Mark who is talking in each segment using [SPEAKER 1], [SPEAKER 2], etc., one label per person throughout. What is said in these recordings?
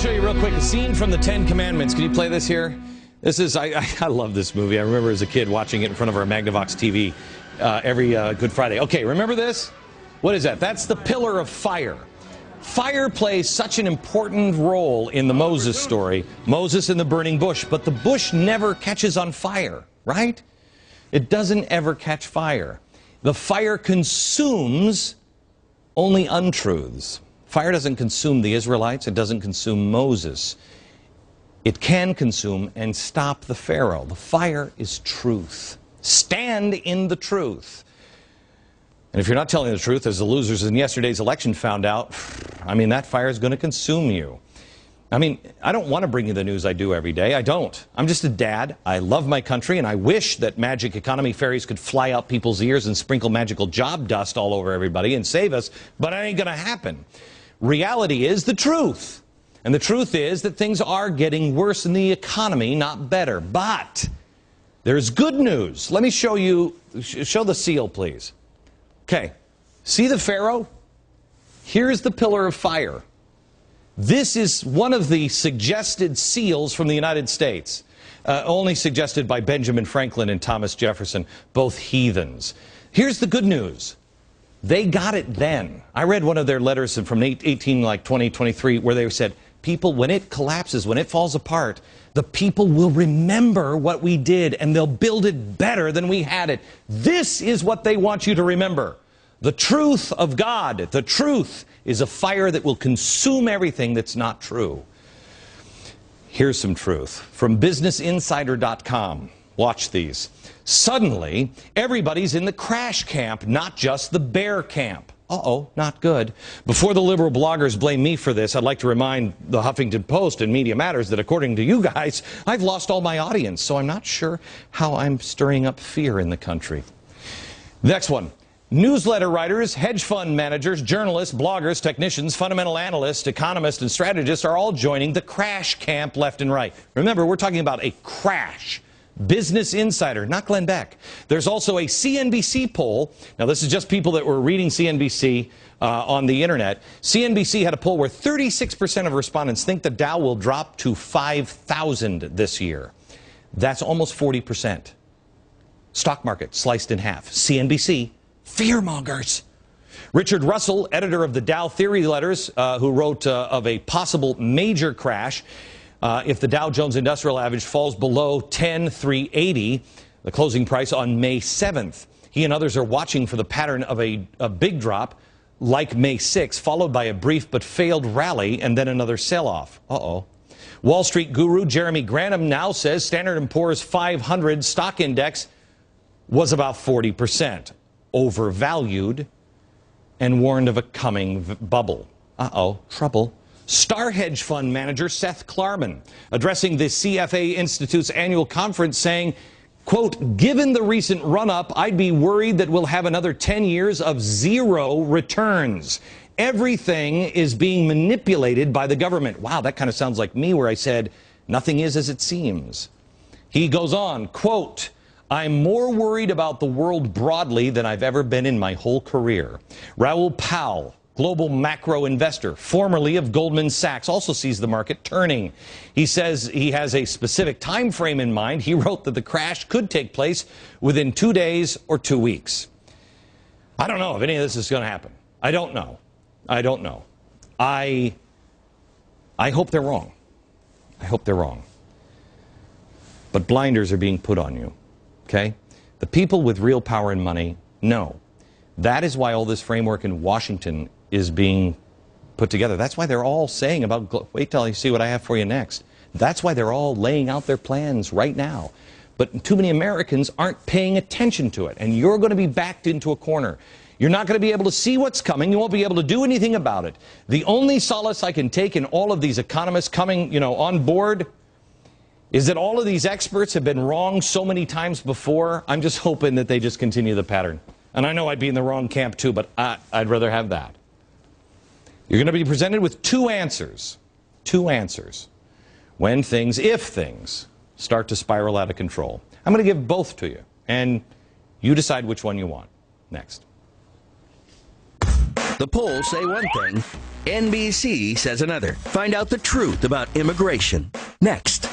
[SPEAKER 1] show you real quick a scene from the Ten Commandments. Can you play this here? This is, I love this movie. I remember as a kid watching it in front of our Magnavox TV every Good Friday. Okay, remember this? What is that? That's the pillar of fire. Fire plays such an important role in the Moses story. Moses in the burning bush, but the bush never catches on fire, right? It doesn't ever catch fire. The fire consumes only untruths. Fire doesn't consume the Israelites. It doesn't consume Moses. It can consume and stop the Pharaoh. The fire is truth. Stand in the truth. And if you're not telling the truth, as the losers in yesterday's election found out, I mean, that fire is going to consume you. I mean, I don't want to bring you the news I do every day. I don't. I'm just a dad. I love my country, and I wish that magic economy fairies could fly out people's ears and sprinkle magical job dust all over everybody and save us, but it ain't going to happen. Reality is the truth. And the truth is that things are getting worse in the economy, not better. But there's good news. Let me show you, show the seal, please. Okay, see the Pharaoh? Here's the pillar of fire. This is one of the suggested seals from the United States, only suggested by Benjamin Franklin and Thomas Jefferson, both heathens. Here's the good news. They got it then. I read one of their letters from 2023 where they said, people, when it collapses, when it falls apart, the people will remember what we did and they'll build it better than we had it. This is what they want you to remember. The truth of God. The truth is a fire that will consume everything that's not true. Here's some truth from businessinsider.com. Watch these. Suddenly, everybody's in the crash camp, not just the bear camp. Uh-oh, not good. Before the liberal bloggers blame me for this, I'd like to remind the Huffington Post and Media Matters that according to you guys, I've lost all my audience, so I'm not sure how I'm stirring up fear in the country. Next one. Newsletter writers, hedge fund managers, journalists, bloggers, technicians, fundamental analysts, economists, and strategists are all joining the crash camp left and right. Remember, we're talking about a crash. Business Insider, not Glenn Beck. There's also a CNBC poll. Now, this is just people that were reading CNBC on the internet. CNBC had a poll where 36% of respondents think the Dow will drop to 5,000 this year. That's almost 40%. Stock market sliced in half. CNBC, fearmongers. Richard Russell, editor of the Dow Theory Letters, who wrote of a possible major crash, if the Dow Jones Industrial Average falls below 10,380, the closing price on May 7th. He and others are watching for the pattern of a big drop like May 6th, followed by a brief but failed rally and then another sell-off. Uh-oh. Wall Street guru Jeremy Grantham now says Standard & Poor's 500 stock index was about 40% overvalued and warned of a coming bubble. Uh-oh, trouble. Star hedge fund manager Seth Klarman addressing the CFA Institute's annual conference saying, quote, given the recent run-up, I'd be worried that we'll have another 10 years of zero returns. Everything is being manipulated by the government. Wow, that kind of sounds like me where I said, nothing is as it seems. He goes on, quote, I'm more worried about the world broadly than I've ever been in my whole career. Raoul Pal, global macro investor, formerly of Goldman Sachs, also sees the market turning. He says he has a specific time frame in mind. He wrote that the crash could take place within 2 days or 2 weeks. I don't know if any of this is going to happen. I don't know. I don't know. I hope they're wrong. I hope they're wrong. But blinders are being put on you, okay? The people with real power and money know. That is why all this framework in Washington is being put together. That's why they're all saying about, wait till you see what I have for you next. That's why they're all laying out their plans right now. But too many Americans aren't paying attention to it, and you're going to be backed into a corner. You're not going to be able to see what's coming. You won't be able to do anything about it. The only solace I can take in all of these economists coming, on board is that all of these experts have been wrong so many times before. I'm just hoping that they just continue the pattern. And I know I'd be in the wrong camp too, but I'd rather have that. You're going to be presented with two answers. Two answers. When things, if things, start to spiral out of control. I'm going to give both to you, and you decide which one you want. Next.
[SPEAKER 2] The polls say one thing, NBC says another. Find out the truth about immigration next.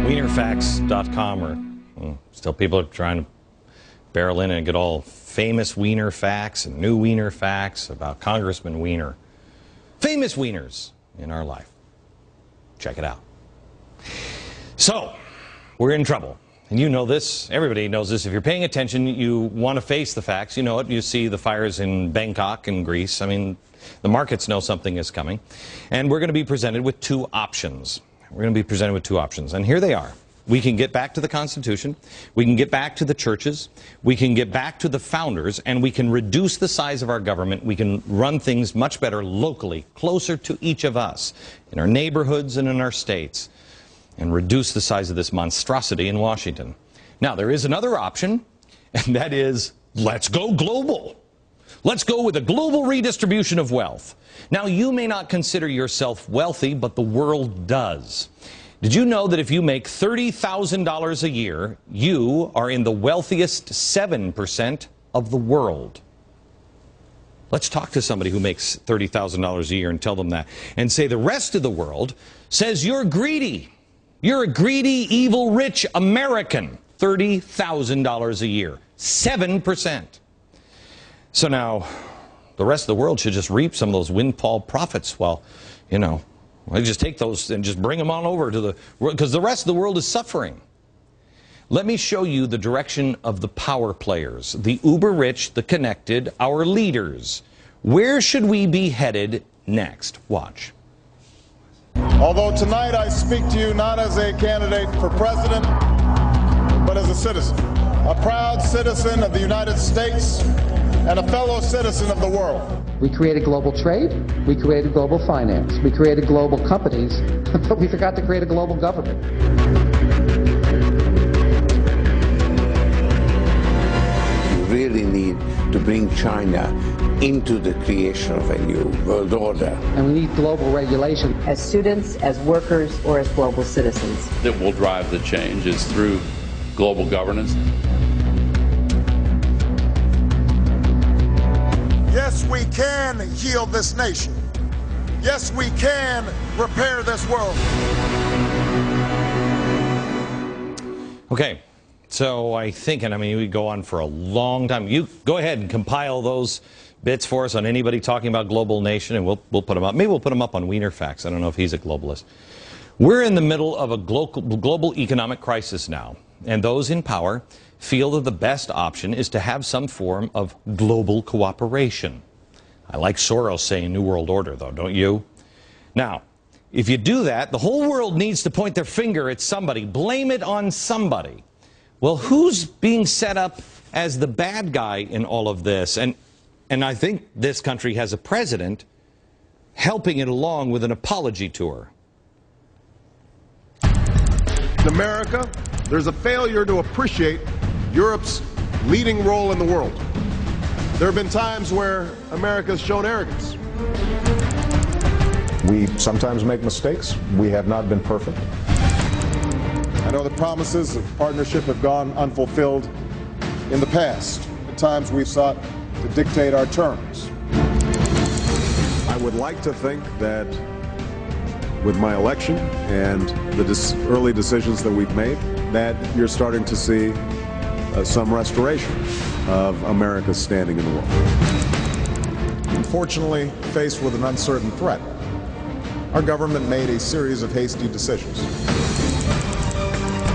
[SPEAKER 1] Weinerfacts.com, or still people are trying to barrel in and get all famous Weiner facts and new Weiner facts about Congressman Weiner. Famous Wieners in our life. Check it out. So, we're in trouble. And you know this. Everybody knows this. If you're paying attention, you want to face the facts. You know it. You see the fires in Bangkok and Greece. I mean, the markets know something is coming. And we're going to be presented with two options. We're going to be presented with two options. And here they are. We can get back to the Constitution, we can get back to the churches, we can get back to the founders, and we can reduce the size of our government. We can run things much better locally, closer to each of us, in our neighborhoods and in our states, and reduce the size of this monstrosity in Washington. Now, there is another option, and that is, let's go global. Let's go with a global redistribution of wealth. Now, you may not consider yourself wealthy, but the world does. Did you know that if you make $30,000 a year, you are in the wealthiest 7% of the world? Let's talk to somebody who makes $30,000 a year and tell them that. And say the rest of the world says you're greedy. You're a greedy, evil, rich American. $30,000 a year. 7%. So now, the rest of the world should just reap some of those windfall profits. Well, you know, I just take those and just bring them on over to the world, because the rest of the world is suffering. Let me show you the direction of the power players, the uber rich, the connected, our leaders. Where should we be headed next? Watch.
[SPEAKER 3] Although tonight I speak to you not as a candidate for president, but as a citizen, a proud citizen of the United States and a fellow citizen of the world.
[SPEAKER 4] We created global trade, we created global finance, we created global companies, but we forgot to create a global government.
[SPEAKER 5] You really need to bring China into the creation of a new world order.
[SPEAKER 4] And we need global regulation.
[SPEAKER 6] As students, as workers, or as global citizens.
[SPEAKER 7] That will drive the change is through global governance.
[SPEAKER 3] Yes, we can heal this nation. Yes, we can repair this world.
[SPEAKER 1] Okay, so I think, and I mean, we go on for a long time. You go ahead and compile those bits for us on anybody talking about global nation, and we'll put them up. Maybe we'll put them up on Weiner Facts. I don't know if he's a globalist. We're in the middle of a global economic crisis now, and those in power feel that the best option is to have some form of global cooperation. I like Soros saying New World Order, though, don't you? Now, if you do that, the whole world needs to point their finger at somebody, blame it on somebody. Well, who's being set up as the bad guy in all of this? And I think this country has a president helping it along with an apology tour.
[SPEAKER 3] In America, there's a failure to appreciate Europe's leading role in the world. There have been times where America's shown arrogance.
[SPEAKER 8] We sometimes make mistakes. We have not been perfect.
[SPEAKER 3] I know the promises of partnership have gone unfulfilled in the past. At times we've sought to dictate our terms.
[SPEAKER 8] I would like to think that with my election and the early decisions that we've made, that you're starting to see some restoration of America's standing in the world.
[SPEAKER 3] Unfortunately, faced with an uncertain threat, our government made a series of hasty decisions.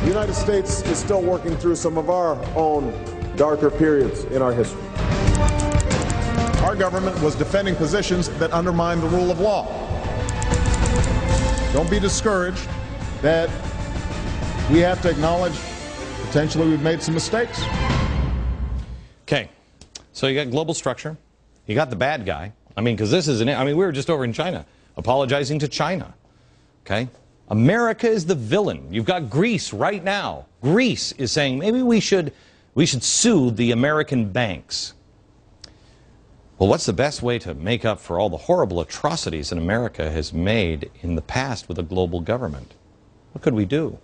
[SPEAKER 3] The United States is still working through some of our own darker periods in our history. Our government was defending positions that undermined the rule of law. Don't be discouraged that we have to acknowledge potentially we've made some mistakes.
[SPEAKER 1] Okay, so you got global structure, you got the bad guy. I mean, because this is we were just over in China, apologizing to China. Okay, America is the villain. You've got Greece right now. Greece is saying maybe we should sue the American banks. Well, what's the best way to make up for all the horrible atrocities that America has made in the past with a global government? What could we do?